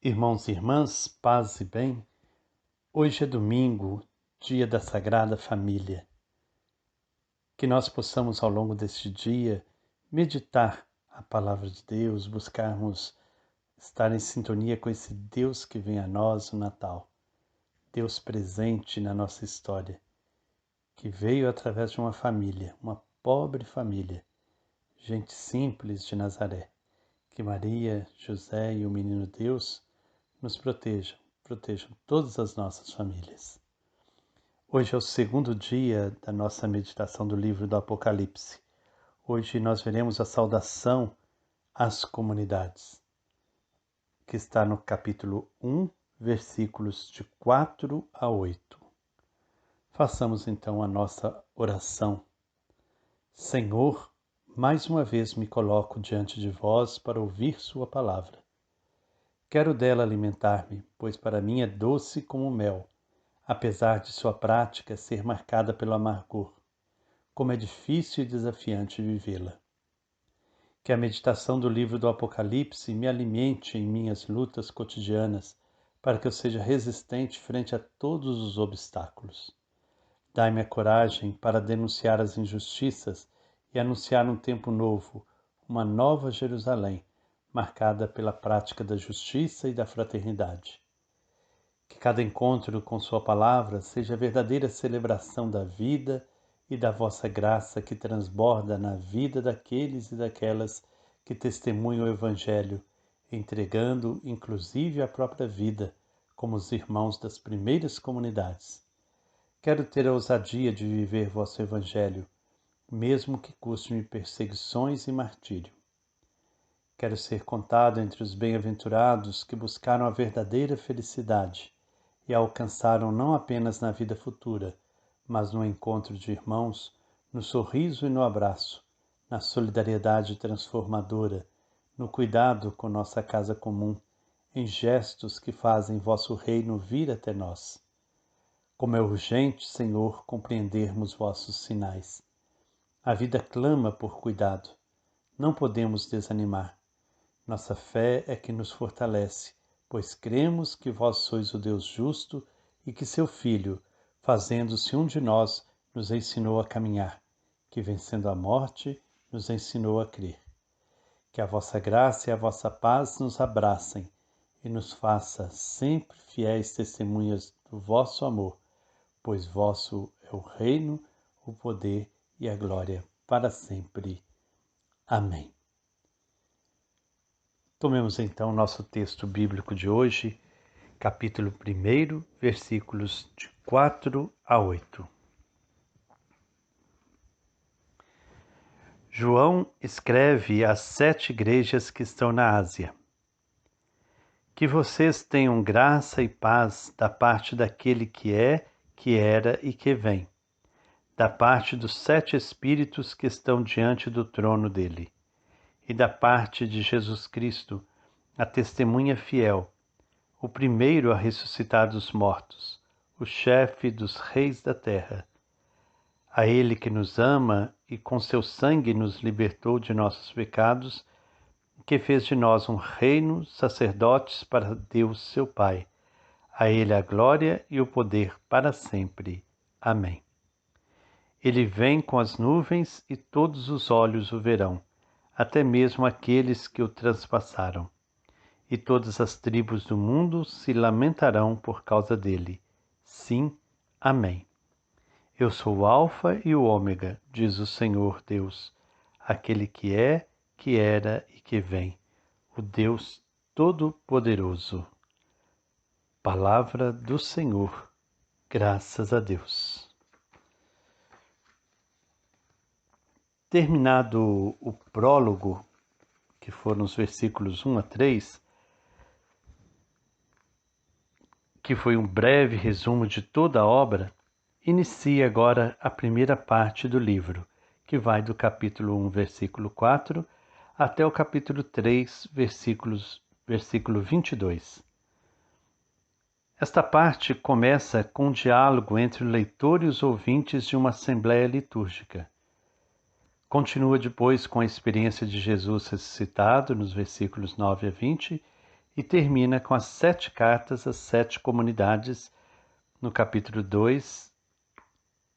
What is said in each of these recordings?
Irmãos e irmãs, paz e bem, hoje é domingo, dia da Sagrada Família. Que nós possamos ao longo deste dia meditar a Palavra de Deus, buscarmos estar em sintonia com esse Deus que vem a nós no Natal. Deus presente na nossa história, que veio através de uma família, uma pobre família, gente simples de Nazaré. Que Maria, José e o Menino Deus nos protejam todas as nossas famílias. Hoje é o segundo dia da nossa meditação do livro do Apocalipse. Hoje nós veremos a saudação às comunidades, que está no capítulo 1, versículos de 4 a 8. Façamos então a nossa oração. Senhor, mais uma vez me coloco diante de vós para ouvir sua palavra. Quero dela alimentar-me, pois para mim é doce como mel, apesar de sua prática ser marcada pelo amargor. Como é difícil e desafiante vivê-la. Que a meditação do livro do Apocalipse me alimente em minhas lutas cotidianas, para que eu seja resistente frente a todos os obstáculos. Dai-me a coragem para denunciar as injustiças e anunciar um tempo novo, uma nova Jerusalém, marcada pela prática da justiça e da fraternidade. Que cada encontro com sua palavra seja a verdadeira celebração da vida e da vossa graça que transborda na vida daqueles e daquelas que testemunham o Evangelho, entregando inclusive a própria vida, como os irmãos das primeiras comunidades. Quero ter a ousadia de viver vosso Evangelho, mesmo que custe-me perseguições e martírio. Quero ser contado entre os bem-aventurados que buscaram a verdadeira felicidade e a alcançaram não apenas na vida futura, mas no encontro de irmãos, no sorriso e no abraço, na solidariedade transformadora, no cuidado com nossa casa comum, em gestos que fazem vosso reino vir até nós. Como é urgente, Senhor, compreendermos vossos sinais. A vida clama por cuidado. Não podemos desanimar. Nossa fé é que nos fortalece, pois cremos que vós sois o Deus justo e que seu Filho, fazendo-se um de nós, nos ensinou a caminhar, que vencendo a morte, nos ensinou a crer. Que a vossa graça e a vossa paz nos abracem e nos faça sempre fiéis testemunhas do vosso amor, pois vosso é o reino, o poder e a glória para sempre. Amém. Tomemos então nosso texto bíblico de hoje, capítulo 1, versículos de 4 a 8. João escreve às 7 igrejas que estão na Ásia. Que vocês tenham graça e paz da parte daquele que é, que era e que vem, da parte dos 7 Espíritos que estão diante do trono dele, e da parte de Jesus Cristo, a testemunha fiel, o primeiro a ressuscitar dos mortos, o chefe dos reis da terra. A ele que nos ama e com seu sangue nos libertou de nossos pecados, que fez de nós um reino, sacerdotes para Deus seu Pai. A ele a glória e o poder para sempre. Amém. Ele vem com as nuvens e todos os olhos o verão, até mesmo aqueles que o transpassaram. E todas as tribos do mundo se lamentarão por causa dele. Sim, amém. Eu sou o Alfa e o Ômega, diz o Senhor Deus, aquele que é, que era e que vem, o Deus Todo-Poderoso. Palavra do Senhor, graças a Deus. Terminado o prólogo, que foram os versículos 1 a 3, que foi um breve resumo de toda a obra, inicia agora a primeira parte do livro, que vai do capítulo 1, versículo 4, até o capítulo 3, versículo 22. Esta parte começa com um diálogo entre o leitor e os ouvintes de uma assembleia litúrgica. Continua depois com a experiência de Jesus ressuscitado, nos versículos 9 a 20, e termina com as 7 cartas às 7 comunidades, no capítulo 2,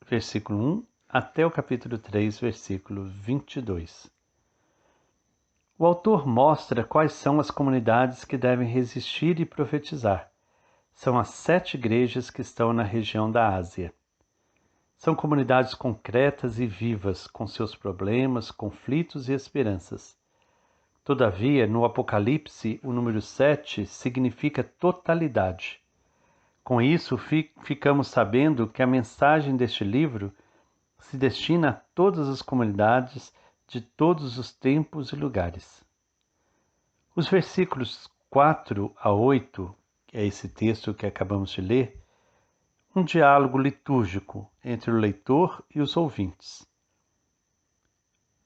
versículo 1, até o capítulo 3, versículo 22. O autor mostra quais são as comunidades que devem resistir e profetizar. São as 7 igrejas que estão na região da Ásia. São comunidades concretas e vivas, com seus problemas, conflitos e esperanças. Todavia, no Apocalipse, o número 7 significa totalidade. Com isso, ficamos sabendo que a mensagem deste livro se destina a todas as comunidades de todos os tempos e lugares. Os versículos 4 a 8, que é esse texto que acabamos de ler, um diálogo litúrgico entre o leitor e os ouvintes.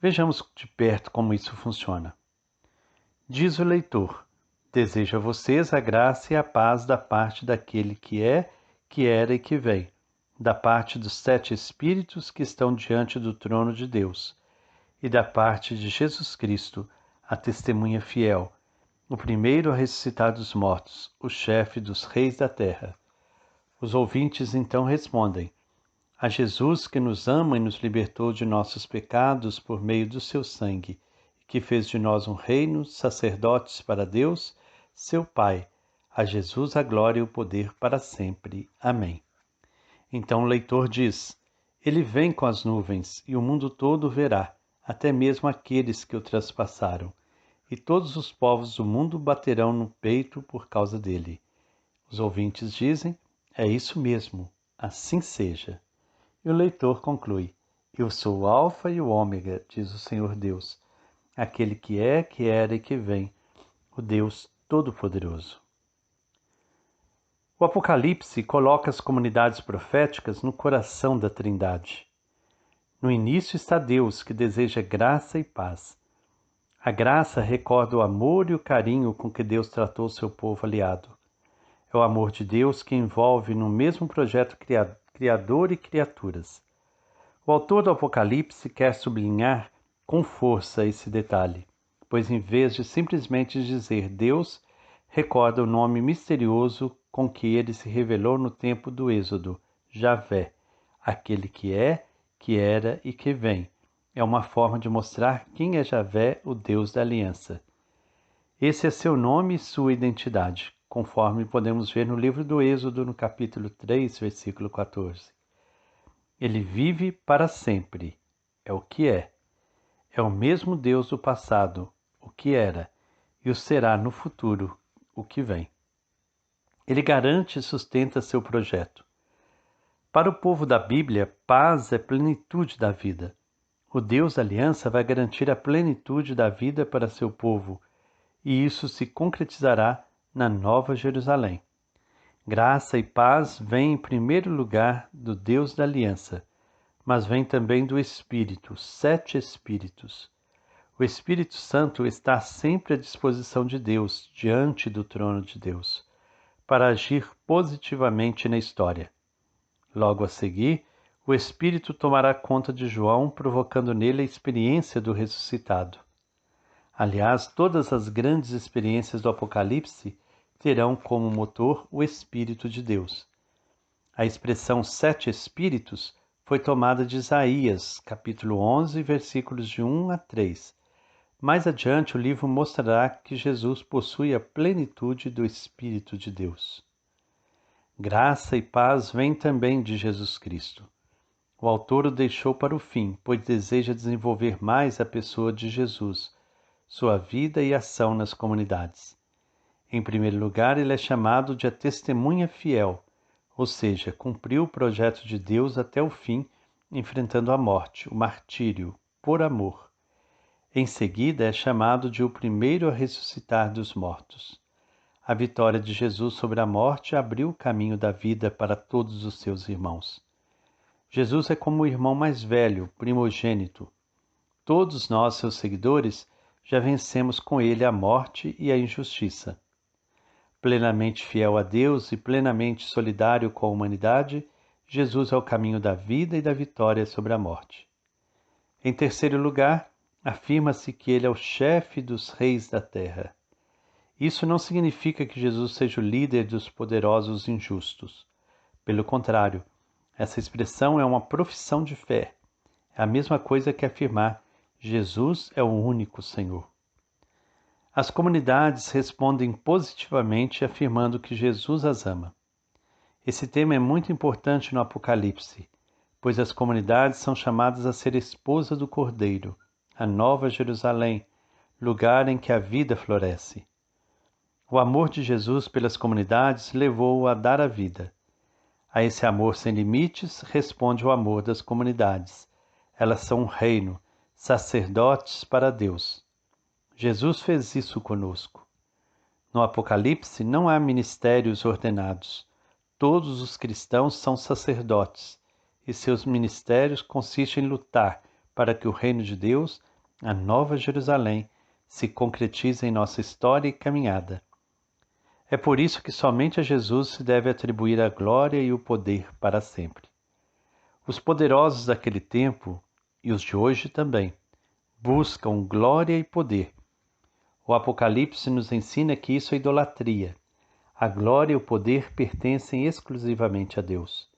Vejamos de perto como isso funciona. Diz o leitor: desejo a vocês a graça e a paz da parte daquele que é, que era e que vem, da parte dos 7 Espíritos que estão diante do trono de Deus, e da parte de Jesus Cristo, a testemunha fiel, o primeiro a ressuscitar dos mortos, o chefe dos reis da terra. Os ouvintes então respondem: a Jesus que nos ama e nos libertou de nossos pecados por meio do seu sangue, que fez de nós um reino, sacerdotes para Deus, seu Pai. A Jesus a glória e o poder para sempre. Amém. Então o leitor diz: ele vem com as nuvens, e o mundo todo o verá, até mesmo aqueles que o traspassaram. E todos os povos do mundo baterão no peito por causa dele. Os ouvintes dizem: é isso mesmo, assim seja. E o leitor conclui: eu sou o Alfa e o Ômega, diz o Senhor Deus, aquele que é, que era e que vem, o Deus Todo-Poderoso. O Apocalipse coloca as comunidades proféticas no coração da Trindade. No início está Deus, que deseja graça e paz. A graça recorda o amor e o carinho com que Deus tratou seu povo aliado. É o amor de Deus que envolve no mesmo projeto criador e criaturas. O autor do Apocalipse quer sublinhar com força esse detalhe, pois em vez de simplesmente dizer Deus, recorda o nome misterioso com que ele se revelou no tempo do Êxodo, Javé, aquele que é, que era e que vem. É uma forma de mostrar quem é Javé, o Deus da aliança. Esse é seu nome e sua identidade, conforme podemos ver no livro do Êxodo, no capítulo 3, versículo 14. Ele vive para sempre, é o que é. É o mesmo Deus do passado, o que era, e o será no futuro, o que vem. Ele garante e sustenta seu projeto. Para o povo da Bíblia, paz é plenitude da vida. O Deus da aliança vai garantir a plenitude da vida para seu povo, e isso se concretizará na Nova Jerusalém. Graça e paz vêm em primeiro lugar do Deus da aliança, mas vem também do Espírito, 7 Espíritos. O Espírito Santo está sempre à disposição de Deus, diante do trono de Deus, para agir positivamente na história. Logo a seguir, o Espírito tomará conta de João, provocando nele a experiência do ressuscitado. Aliás, todas as grandes experiências do Apocalipse terão como motor o Espírito de Deus. A expressão 7 Espíritos foi tomada de Isaías, capítulo 11, versículos de 1 a 3. Mais adiante, o livro mostrará que Jesus possui a plenitude do Espírito de Deus. Graça e paz vêm também de Jesus Cristo. O autor o deixou para o fim, pois deseja desenvolver mais a pessoa de Jesus, sua vida e ação nas comunidades. Em primeiro lugar, ele é chamado de a testemunha fiel, ou seja, cumpriu o projeto de Deus até o fim, enfrentando a morte, o martírio, por amor. Em seguida, é chamado de o primeiro a ressuscitar dos mortos. A vitória de Jesus sobre a morte abriu o caminho da vida para todos os seus irmãos. Jesus é como o irmão mais velho, primogênito. Todos nós, seus seguidores, já vencemos com ele a morte e a injustiça. Plenamente fiel a Deus e plenamente solidário com a humanidade, Jesus é o caminho da vida e da vitória sobre a morte. Em terceiro lugar, afirma-se que ele é o chefe dos reis da terra. Isso não significa que Jesus seja o líder dos poderosos injustos. Pelo contrário, essa expressão é uma profissão de fé. É a mesma coisa que afirmar: Jesus é o único Senhor. As comunidades respondem positivamente afirmando que Jesus as ama. Esse tema é muito importante no Apocalipse, pois as comunidades são chamadas a ser esposa do Cordeiro, a Nova Jerusalém, lugar em que a vida floresce. O amor de Jesus pelas comunidades levou-o a dar a vida. A esse amor sem limites responde o amor das comunidades. Elas são um reino, sacerdotes para Deus. Jesus fez isso conosco. No Apocalipse não há ministérios ordenados. Todos os cristãos são sacerdotes, e seus ministérios consistem em lutar para que o reino de Deus, a Nova Jerusalém, se concretize em nossa história e caminhada. É por isso que somente a Jesus se deve atribuir a glória e o poder para sempre. Os poderosos daquele tempo, e os de hoje também, buscam glória e poder. O Apocalipse nos ensina que isso é idolatria. A glória e o poder pertencem exclusivamente a Deus.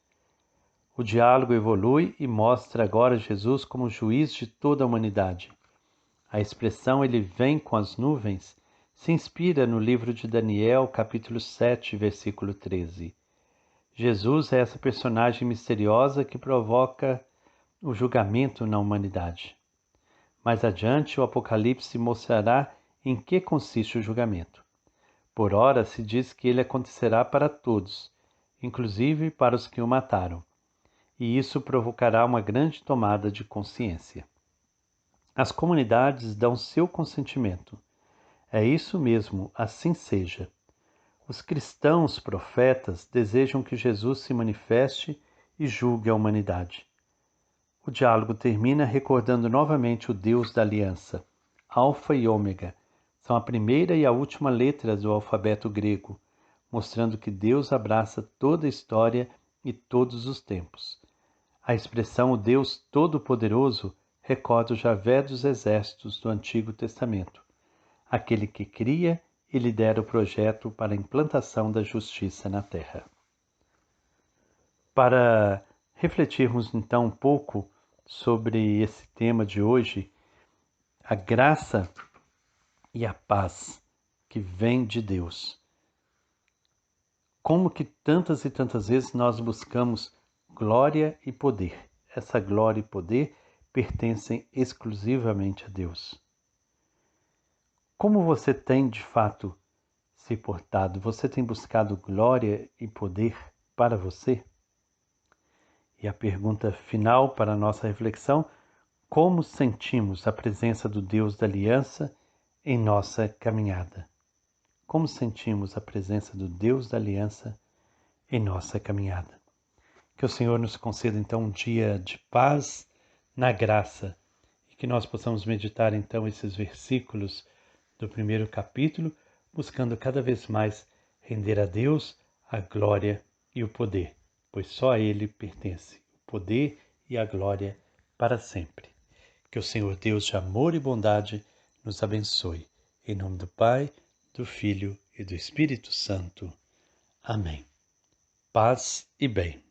O diálogo evolui e mostra agora Jesus como juiz de toda a humanidade. A expressão "ele vem com as nuvens" se inspira no livro de Daniel, capítulo 7, versículo 13. Jesus é essa personagem misteriosa que provoca o julgamento na humanidade. Mais adiante, o Apocalipse mostrará em que consiste o julgamento. Por ora se diz que ele acontecerá para todos, inclusive para os que o mataram, e isso provocará uma grande tomada de consciência. As comunidades dão seu consentimento. É isso mesmo, assim seja. Os cristãos profetas desejam que Jesus se manifeste e julgue a humanidade. O diálogo termina recordando novamente o Deus da aliança. Alfa e Ômega são a primeira e a última letra do alfabeto grego, mostrando que Deus abraça toda a história e todos os tempos. A expressão "o Deus Todo-Poderoso" recorda o Javé dos exércitos do Antigo Testamento, aquele que cria e lidera o projeto para a implantação da justiça na terra. Para refletirmos então um pouco sobre esse tema de hoje, a graça e a paz que vem de Deus. Como que tantas e tantas vezes nós buscamos glória e poder. Essa glória e poder pertencem exclusivamente a Deus. Como você tem de fato se portado? Você tem buscado glória e poder para você? E a pergunta final para a nossa reflexão: como sentimos a presença do Deus da aliança em nossa caminhada? Como sentimos a presença do Deus da aliança em nossa caminhada? Que o Senhor nos conceda então um dia de paz na graça e que nós possamos meditar então esses versículos do primeiro capítulo, buscando cada vez mais render a Deus a glória e o poder, pois só a Ele pertence o poder e a glória para sempre. Que o Senhor Deus de amor e bondade nos abençoe. Em nome do Pai, do Filho e do Espírito Santo. Amém. Paz e bem.